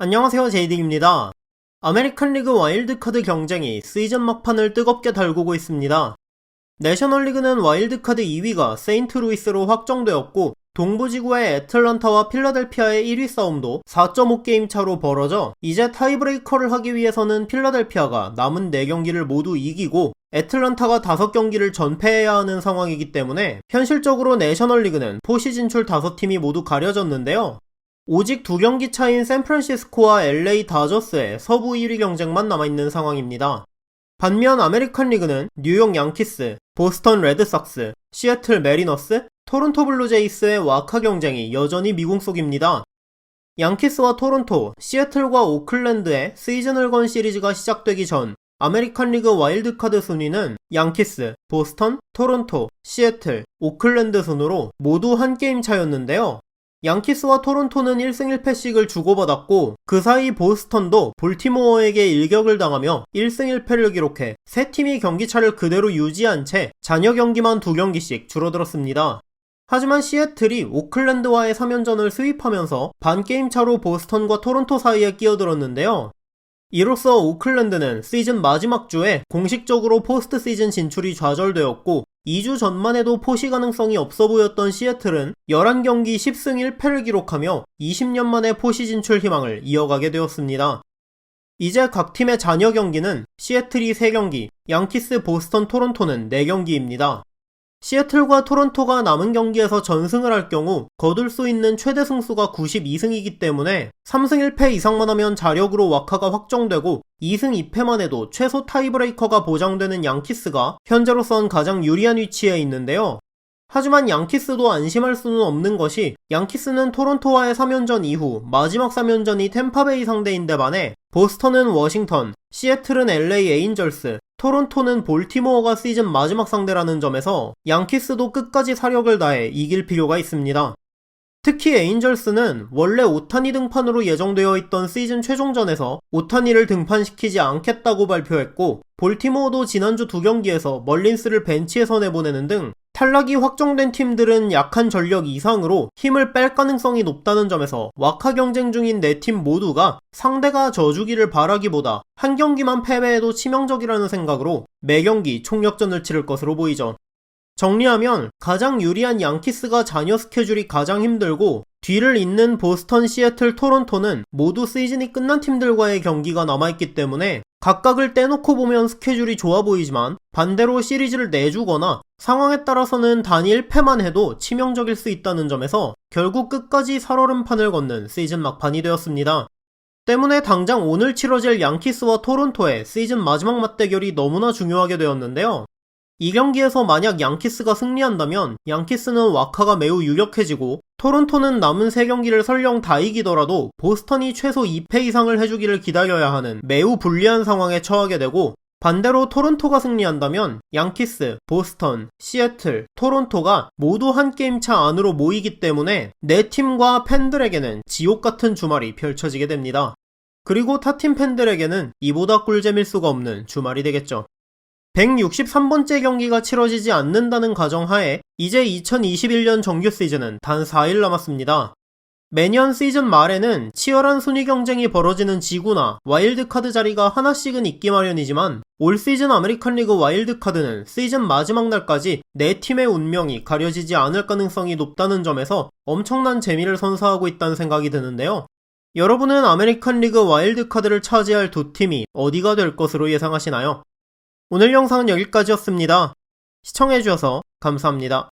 안녕하세요, 제이딩입니다. 아메리칸 리그 와일드카드 경쟁이 시즌 막판을 뜨겁게 달구고 있습니다. 내셔널리그는 와일드카드 2위가 세인트루이스로 확정되었고, 동부지구의 애틀란타와 필라델피아의 1위 싸움도 4.5게임 차로 벌어져 이제 타이브레이커를 하기 위해서는 필라델피아가 남은 4경기를 모두 이기고 애틀란타가 5경기를 전패해야 하는 상황이기 때문에 현실적으로 내셔널리그는 포시 진출 5팀이 모두 가려졌는데요. 오직 2경기 차인 샌프란시스코와 LA 다저스의 서부 1위 경쟁만 남아있는 상황입니다. 반면 아메리칸 리그는 뉴욕 양키스, 보스턴 레드삭스, 시애틀 메리너스, 토론토 블루제이스의 와카 경쟁이 여전히 미궁 속입니다. 양키스와 토론토, 시애틀과 오클랜드의 시즌을 건 시리즈가 시작되기 전 아메리칸 리그 와일드카드 순위는 양키스, 보스턴, 토론토, 시애틀, 오클랜드 순으로 모두 한 게임 차였는데요. 양키스와 토론토는 1승 1패씩을 주고받았고 그 사이 보스턴도 볼티모어에게 일격을 당하며 1승 1패를 기록해 세 팀이 경기차를 그대로 유지한 채 잔여 경기만 2경기씩 줄어들었습니다. 하지만 시애틀이 오클랜드와의 3연전을 스윕하면서 반게임 차로 보스턴과 토론토 사이에 끼어들었는데요. 이로써 오클랜드는 시즌 마지막 주에 공식적으로 포스트 시즌 진출이 좌절되었고 2주 전만 해도 포시 가능성이 없어 보였던 시애틀은 11경기 10승 1패를 기록하며 20년 만에 포시 진출 희망을 이어가게 되었습니다. 이제 각 팀의 잔여 경기는 시애틀이 3경기, 양키스, 보스턴, 토론토는 4경기입니다. 시애틀과 토론토가 남은 경기에서 전승을 할 경우 거둘 수 있는 최대 승수가 92승이기 때문에 3승 1패 이상만 하면 자력으로 와카가 확정되고 2승 2패만 해도 최소 타이브레이커가 보장되는 양키스가 현재로선 가장 유리한 위치에 있는데요. 하지만 양키스도 안심할 수는 없는 것이 양키스는 토론토와의 3연전 이후 마지막 3연전이 템파베이 상대인데 반해 보스턴은 워싱턴, 시애틀은 LA 에인절스, 토론토는 볼티모어가 시즌 마지막 상대라는 점에서 양키스도 끝까지 사력을 다해 이길 필요가 있습니다. 특히 에인절스는 원래 오타니 등판으로 예정되어 있던 시즌 최종전에서 오타니를 등판시키지 않겠다고 발표했고 볼티모어도 지난주 2경기에서 멀린스를 벤치에서 내보내는 등 탈락이 확정된 팀들은 약한 전력 이상으로 힘을 뺄 가능성이 높다는 점에서 와카 경쟁 중인 4팀 모두가 상대가 져주기를 바라기보다 한 경기만 패배해도 치명적이라는 생각으로 매경기 총력전을 치를 것으로 보이죠. 정리하면 가장 유리한 양키스가 잔여 스케줄이 가장 힘들고 뒤를 잇는 보스턴, 시애틀, 토론토는 모두 시즌이 끝난 팀들과의 경기가 남아있기 때문에 각각을 떼놓고 보면 스케줄이 좋아 보이지만 반대로 시리즈를 내주거나 상황에 따라서는 단위 1패만 해도 치명적일 수 있다는 점에서 결국 끝까지 살얼음판을 걷는 시즌 막판이 되었습니다. 때문에 당장 오늘 치러질 양키스와 토론토의 시즌 마지막 맞대결이 너무나 중요하게 되었는데요. 이 경기에서 만약 양키스가 승리한다면 양키스는 와카가 매우 유력해지고 토론토는 남은 3경기를 설령 다 이기더라도 보스턴이 최소 2패 이상을 해주기를 기다려야 하는 매우 불리한 상황에 처하게 되고 반대로 토론토가 승리한다면 양키스, 보스턴, 시애틀, 토론토가 모두 한 게임 차 안으로 모이기 때문에 4팀과 팬들에게는 지옥같은 주말이 펼쳐지게 됩니다. 그리고 타팀 팬들에게는 이보다 꿀잼일 수가 없는 주말이 되겠죠. 163번째 경기가 치러지지 않는다는 가정하에 이제 2021년 정규 시즌은 단 4일 남았습니다. 매년 시즌 말에는 치열한 순위 경쟁이 벌어지는 지구나 와일드카드 자리가 하나씩은 있기 마련이지만 올 시즌 아메리칸 리그 와일드카드는 시즌 마지막 날까지 4팀의 운명이 가려지지 않을 가능성이 높다는 점에서 엄청난 재미를 선사하고 있다는 생각이 드는데요. 여러분은 아메리칸 리그 와일드카드를 차지할 2팀이 어디가 될 것으로 예상하시나요? 오늘 영상은 여기까지였습니다. 시청해주셔서 감사합니다.